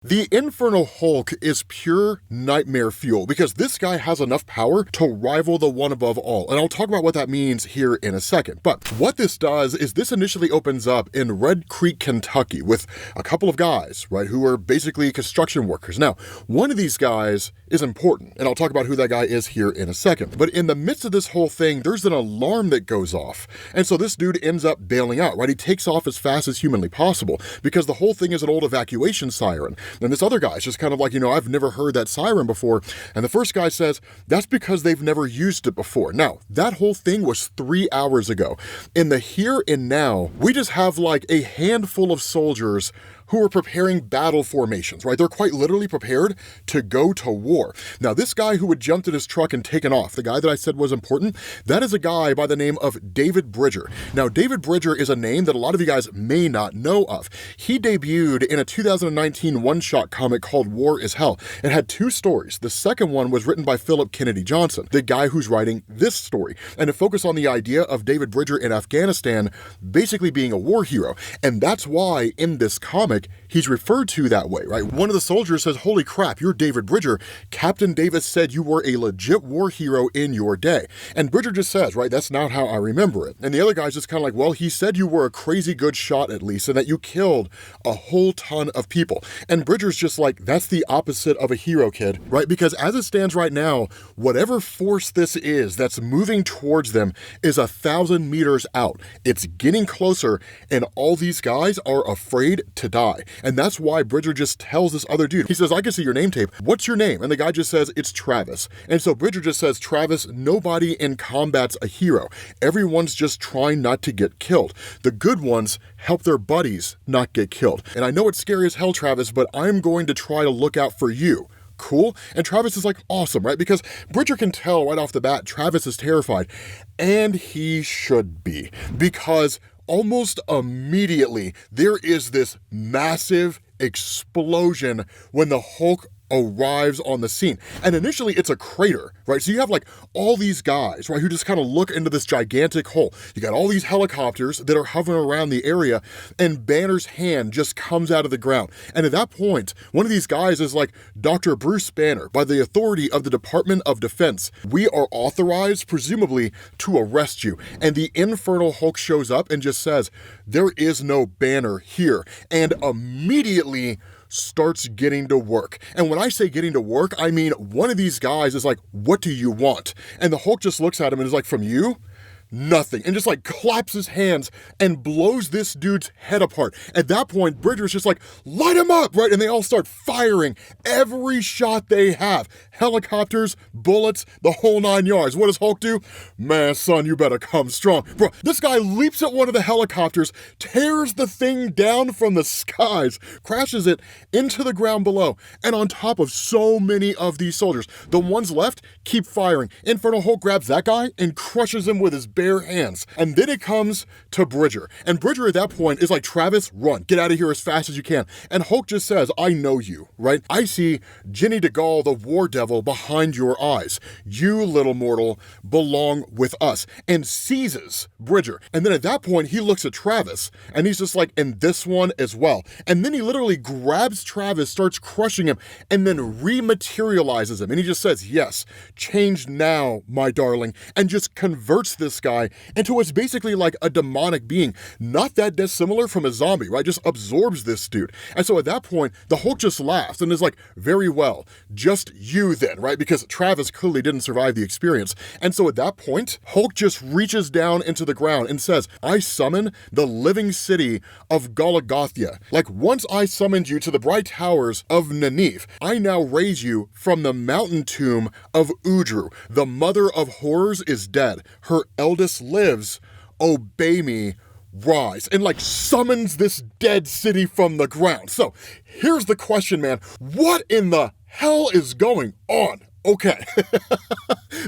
The Infernal Hulk is pure nightmare fuel because this guy has enough power to rival the one above all, and I'll talk about what that means here in a second. But what this does is this initially opens up in Red Creek, Kentucky with a couple of guys, right, who are basically construction workers. Now, one of these guys is important, and I'll talk about who that guy is here in a second. But in the midst of this whole thing, there's an alarm that goes off, and so this dude ends up bailing out, right? He takes off as fast as humanly possible because the whole thing is an old evacuation siren. And this other guy's just kind of like, I've never heard that siren before. And the first guy says, that's because they've never used it before. Now, that whole thing was 3 hours ago. In the here and now, we just have like a handful of soldiers who are preparing battle formations, right? They're quite literally prepared to go to war. Now, this guy who had jumped in his truck and taken off, the guy that I said was important, that is a guy by the name of David Bridger. Now, David Bridger is a name that a lot of you guys may not know of. He debuted in a 2019 one-shot comic called War is Hell. It had 2 stories. The second one was written by Philip Kennedy Johnson, the guy who's writing this story, and it focused on the idea of David Bridger in Afghanistan basically being a war hero. And that's why in this comic, he's referred to that way, right? One of the soldiers says, holy crap, you're David Bridger. Captain Davis said you were a legit war hero in your day. And Bridger just says, right, that's not how I remember it. And the other guy's just kind of like, well, he said you were a crazy good shot at least, and that you killed a whole ton of people. And Bridger's just like, that's the opposite of a hero, kid, right? Because as it stands right now, whatever force this is that's moving towards them is 1,000 meters out. It's getting closer, and all these guys are afraid to die. And that's why Bridger just tells this other dude, he says, I can see your name tape. What's your name? And the guy just says, it's Travis. And so Bridger just says, Travis, nobody in combat's a hero. Everyone's just trying not to get killed. The good ones help their buddies not get killed. And I know it's scary as hell, Travis, but I'm going to try to look out for you. Cool? And Travis is like, awesome, right? Because Bridger can tell right off the bat, Travis is terrified. And he should be. Because almost immediately, there is this massive explosion when the Hulk arrives on the scene. And initially it's a crater, right? So you have like all these guys, right, who just kind of look into this gigantic hole. You got all these helicopters that are hovering around the area, and Banner's hand just comes out of the ground. And at that point, one of these guys is like, Dr. Bruce Banner, by the authority of the Department of Defense, we are authorized, presumably, to arrest you. And the Infernal Hulk shows up and just says, there is no Banner here. And immediately starts getting to work. And when I say getting to work, I mean one of these guys is like, what do you want? And the Hulk just looks at him and is like, from you? Nothing. And just like claps his hands and blows this dude's head apart. At that point, Bridger's just like, light him up, right? And they all start firing every shot they have. Helicopters, bullets, the whole 9 yards. What does Hulk do? Man, son, you better come strong. Bro, this guy leaps at one of the helicopters, tears the thing down from the skies, crashes it into the ground below, and on top of so many of these soldiers. The ones left keep firing. Infernal Hulk grabs that guy and crushes him with his bare hands. And then it comes to Bridger. And Bridger at that point is like, Travis, run. Get out of here as fast as you can. And Hulk just says, I know you, right? I see Jenny DeGaulle, the war devil, behind your eyes. You, little mortal, belong with us. And seizes Bridger. And then at that point, he looks at Travis and he's just like, and this one as well. And then he literally grabs Travis, starts crushing him, and then rematerializes him. And he just says, yes, change now, my darling, and just converts this guy into what's basically like a demonic being, not that dissimilar from a zombie, right? Just absorbs this dude. And so at that point, the Hulk just laughs and is like, very well, just you then, right? Because Travis clearly didn't survive the experience. And so at that point, Hulk just reaches down into the ground and says, I summon the living city of Golgotha. Like, once I summoned you to the bright towers of Nynaeve, I now raise you from the mountain tomb of Udru. The mother of horrors is dead. Her eldest lives. Obey me. Rise. And like summons this dead city from the ground. So here's the question, man. What in the hell is going on? Okay.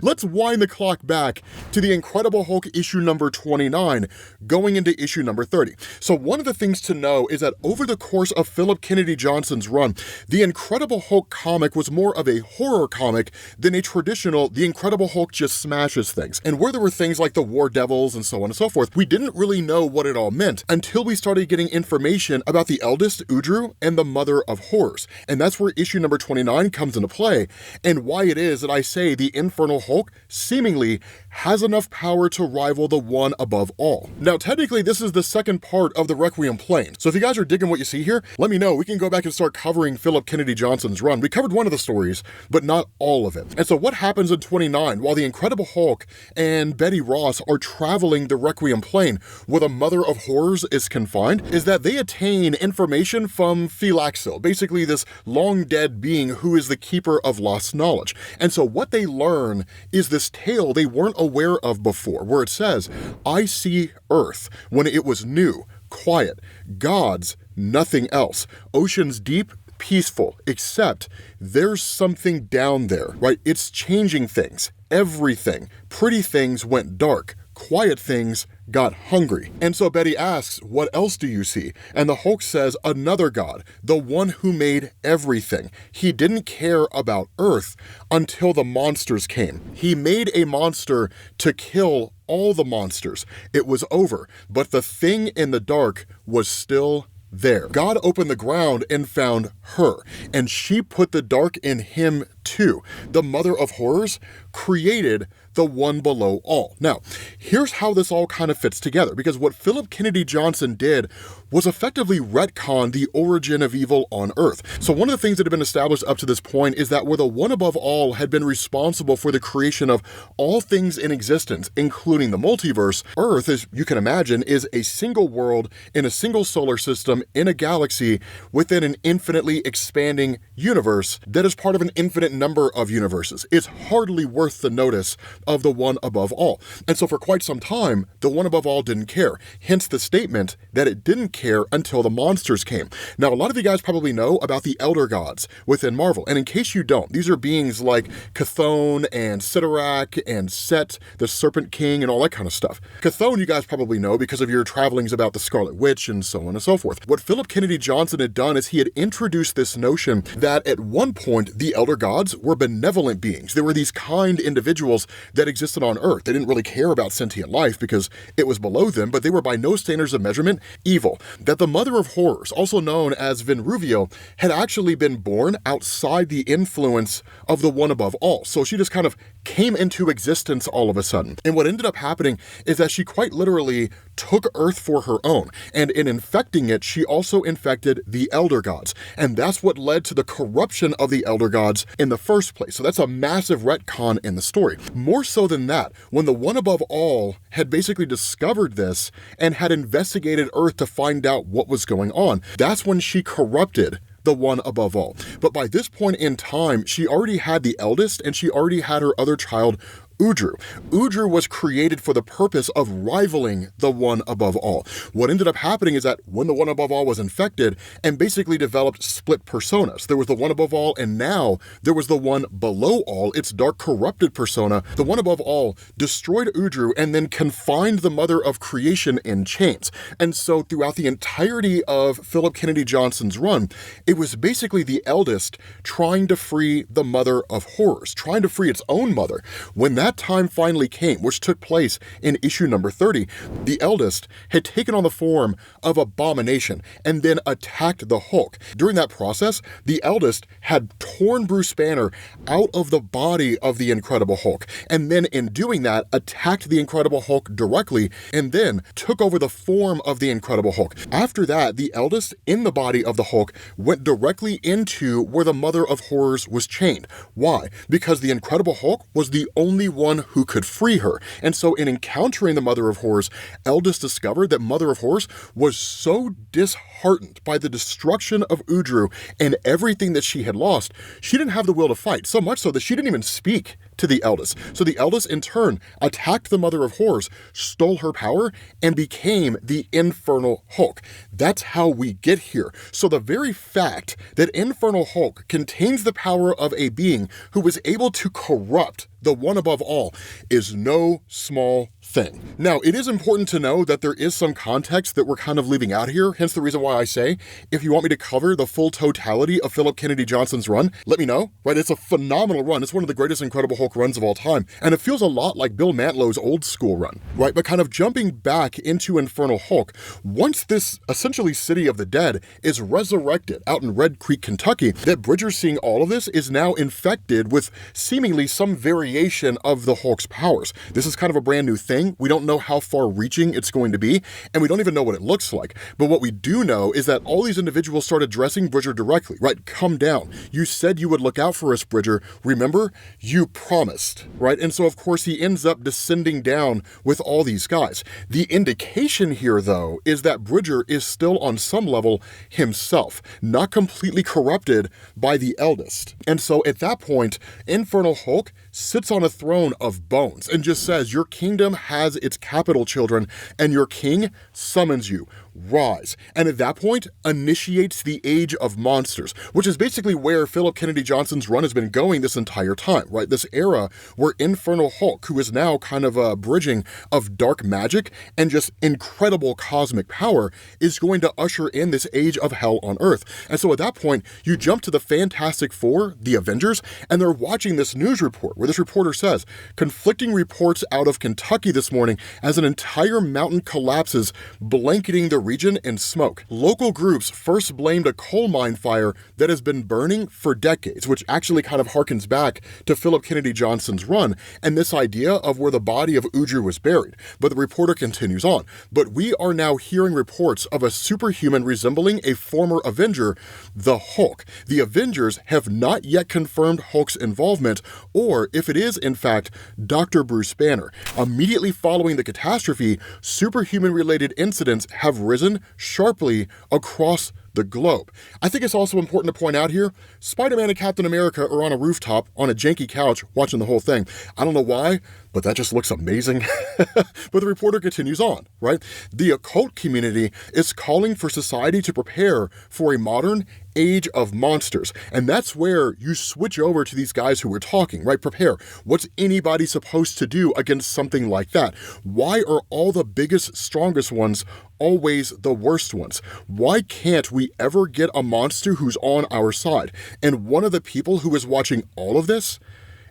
let's wind the clock back to the Incredible Hulk issue number 29, going into issue number 30. So one of the things to know is that over the course of Philip Kennedy Johnson's run, the Incredible Hulk comic was more of a horror comic than a traditional, the Incredible Hulk just smashes things. And where there were things like the War Devils and so on and so forth, we didn't really know what it all meant until we started getting information about the Eldest, Udru, and the Mother of Horrors. And that's where issue number 29 comes into play, and why it is that I say the Infernal Hulk seemingly has enough power to rival the one above all. Now, technically, this is the second part of the Requiem plane. So if you guys are digging what you see here, let me know. We can go back and start covering Philip Kennedy Johnson's run. We covered one of the stories, but not all of it. And so what happens in 29, while the Incredible Hulk and Betty Ross are traveling the Requiem plane, where the Mother of Horrors is confined, is that they attain information from Philaxil, basically this long-dead being who is the keeper of lost knowledge. And so what they learn is this tale they weren't aware of before, where it says, I see Earth when it was new, quiet, gods, nothing else, oceans deep, peaceful, except there's something down there, right? It's changing things, everything. Pretty things went dark, quiet things got hungry. And so Betty asks, what else do you see? And the Hulk says, another god, the one who made everything. He didn't care about Earth until the monsters came. He made a monster to kill all the monsters. It was over, but the thing in the dark was still there. God opened the ground and found her, and she put the dark in him too. The Mother of Horrors created the one below all. Now, here's how this all kind of fits together, because what Philip Kennedy Johnson did was effectively retcon the origin of evil on Earth. So one of the things that had been established up to this point is that where the one above all had been responsible for the creation of all things in existence, including the multiverse, Earth, as you can imagine, is a single world in a single solar system in a galaxy within an infinitely expanding universe that is part of an infinite number of universes. It's hardly worth the notice of the one above all. And so for quite some time, the one above all didn't care. Hence the statement that it didn't care until the monsters came. Now, a lot of you guys probably know about the Elder Gods within Marvel. And in case you don't, these are beings like Chthon and Sidorak and Set, the Serpent King, and all that kind of stuff. Chthon you guys probably know because of your travelings about the Scarlet Witch and so on and so forth. What Philip Kennedy Johnson had done is he had introduced this notion that at one point, the Elder Gods were benevolent beings. They were these kind individuals that existed on Earth. They didn't really care about sentient life because it was below them, but they were by no standards of measurement evil. That the Mother of Horrors, also known as Vinruvio, had actually been born outside the influence of the one above all. So she just kind of came into existence all of a sudden. And what ended up happening is that she quite literally took Earth for her own. And in infecting it, she also infected the Elder Gods. And that's what led to the corruption of the Elder Gods in the first place. So that's a massive retcon in the story. More so than that, when the one above all had basically discovered this and had investigated Earth to find out what was going on, that's when she corrupted the one above all. But by this point in time, she already had the Eldest and she already had her other child, Udru. Udru was created for the purpose of rivaling the one above all. What ended up happening is that when the one above all was infected and basically developed split personas, there was the one above all and now there was the one below all, its dark corrupted persona. The one above all destroyed Udru and then confined the Mother of Creation in chains. And so throughout the entirety of Philip Kennedy Johnson's run, it was basically the Eldest trying to free the Mother of Horrors, trying to free its own mother. When that time finally came, which took place in issue number 30, the Eldest had taken on the form of Abomination and then attacked the Hulk. During that process, the Eldest had torn Bruce Banner out of the body of the Incredible Hulk, and then in doing that, attacked the Incredible Hulk directly, and then took over the form of the Incredible Hulk. After that, the Eldest in the body of the Hulk went directly into where the Mother of Horrors was chained. Why? Because the Incredible Hulk was the only one who could free her. And so in encountering the Mother of Horrors, Eldest discovered that Mother of Horrors was so disheartened by the destruction of Udru and everything that she had lost, she didn't have the will to fight, so much so that she didn't even speak to the Eldest. So the Eldest in turn attacked the Mother of Horrors, stole her power, and became the Infernal Hulk. That's how we get here. So the very fact that Infernal Hulk contains the power of a being who was able to corrupt the one above all, is no small thing. Now, it is important to know that there is some context that we're kind of leaving out here, hence the reason why I say, if you want me to cover the full totality of Philip Kennedy Johnson's run, let me know, right? It's a phenomenal run. It's one of the greatest Incredible Hulk runs of all time, and it feels a lot like Bill Mantlow's old school run, right? But kind of jumping back into Infernal Hulk, once this essentially city of the dead is resurrected out in Red Creek, Kentucky, that Bridger, seeing all of this, is now infected with seemingly some variation of the Hulk's powers. This is kind of a brand new thing. We don't know how far reaching it's going to be, and we don't even know what it looks like. But what we do know is that all these individuals start addressing Bridger directly, right? Come down. You said you would look out for us, Bridger. Remember? You promised, right? And so, of course, he ends up descending down with all these guys. The indication here, though, is that Bridger is still on some level himself, not completely corrupted by the Eldest. And so at that point, Infernal Hulk sits on a throne of bones and just says, your kingdom has its capital, children, and your king summons you. Rise. And at that point, initiates the Age of Monsters, which is basically where Philip Kennedy Johnson's run has been going this entire time, right? This era where Infernal Hulk, who is now kind of a bridging of dark magic and just incredible cosmic power, is going to usher in this age of hell on Earth. And so at that point, you jump to the Fantastic Four, the Avengers, and they're watching this news report where this reporter says, conflicting reports out of Kentucky this morning as an entire mountain collapses, blanketing the region in smoke. Local groups first blamed a coal mine fire that has been burning for decades, which actually kind of harkens back to Philip Kennedy Johnson's run and this idea of where the body of Udru was buried. But the reporter continues on. But we are now hearing reports of a superhuman resembling a former Avenger, the Hulk. The Avengers have not yet confirmed Hulk's involvement, or if it is, in fact, Dr. Bruce Banner. Immediately following the catastrophe, superhuman-related incidents have risen sharply across the globe. I think it's also important to point out here, Spider-Man and Captain America are on a rooftop on a janky couch watching the whole thing. I don't know why, but that just looks amazing. But the reporter continues on, right? The occult community is calling for society to prepare for a modern Age of Monsters. And that's where you switch over to these guys who were talking, right? Prepare. What's anybody supposed to do against something like that? Why are all the biggest, strongest ones always the worst ones? Why can't we ever get a monster who's on our side? And one of the people who is watching all of this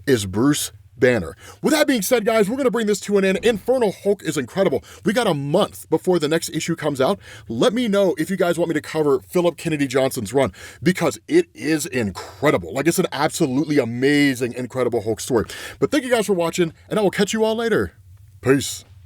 is Bruce Banner. With that being said, guys, we're going to bring this to an end. Infernal Hulk is incredible. We got a month before the next issue comes out. Let me know if you guys want me to cover Philip Kennedy Johnson's run, because it is incredible. Like, it's an absolutely amazing, Incredible Hulk story. But thank you guys for watching, and I will catch you all later. Peace.